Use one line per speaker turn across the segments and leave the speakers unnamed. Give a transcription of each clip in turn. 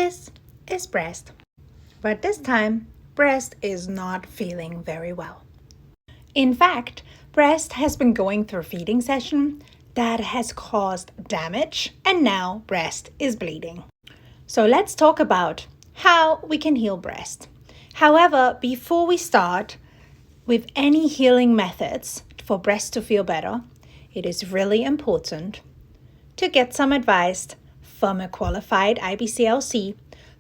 This is breast. But this time, breast is not feeling very well. In fact, breast has been going through a feeding session that has caused damage, and now breast is bleeding. So let's talk about how we can heal breast. However, before we start with any healing methods for breast to feel better, it is really important to get some advice from a qualified IBCLC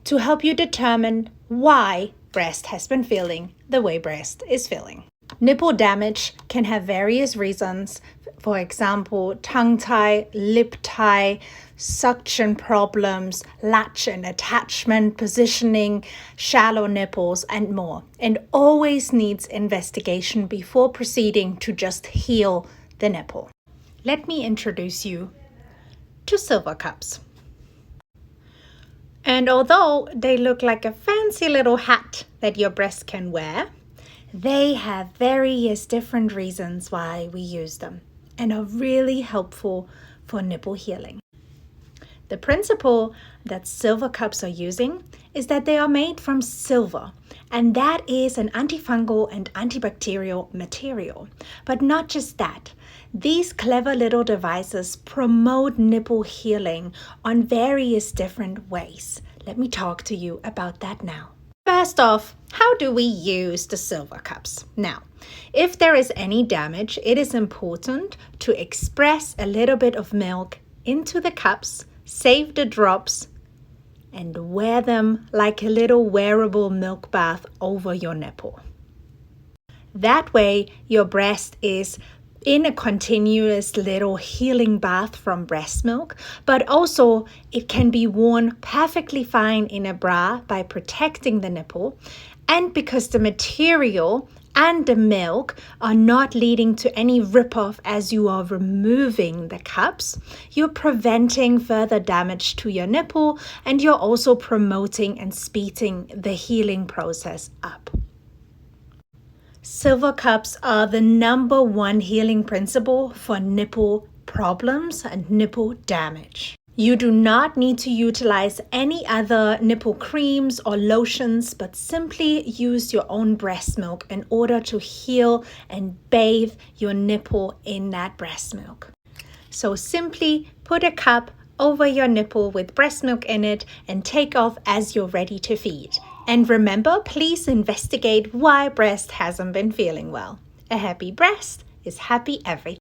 to help you determine why breast has been feeling the way breast is feeling. Nipple damage can have various reasons. For example, tongue tie, lip tie, suction problems, latch and attachment, positioning, shallow nipples, and more. And always needs investigation before proceeding to just heal the nipple. Let me introduce you to silver cups. And although they look like a fancy little hat that your breast can wear, they have various different reasons why we use them and are really helpful for nipple healing. The principle that silver cups are using is that they are made from silver, and that is an antifungal and antibacterial material. But not just that. These clever little devices promote nipple healing on various different ways. Let me talk to you about that now. First off, how do we use the silver cups? Now, if there is any damage, it is important to express a little bit of milk into the cups, save the drops, and wear them like a little wearable milk bath over your nipple. That way, your breast is in a continuous little healing bath from breast milk, but also it can be worn perfectly fine in a bra by protecting the nipple. And because the material and the milk are not leading to any rip-off as you are removing the cups, you're preventing further damage to your nipple, and you're also promoting and speeding the healing process up. Silver cups are the number one healing principle for nipple problems and nipple damage. You do not need to utilize any other nipple creams or lotions, but simply use your own breast milk in order to heal and bathe your nipple in that breast milk. So simply put a cup over your nipple with breast milk in it and take off as you're ready to feed. And remember, please investigate why breast hasn't been feeling well. A happy breast is happy everything.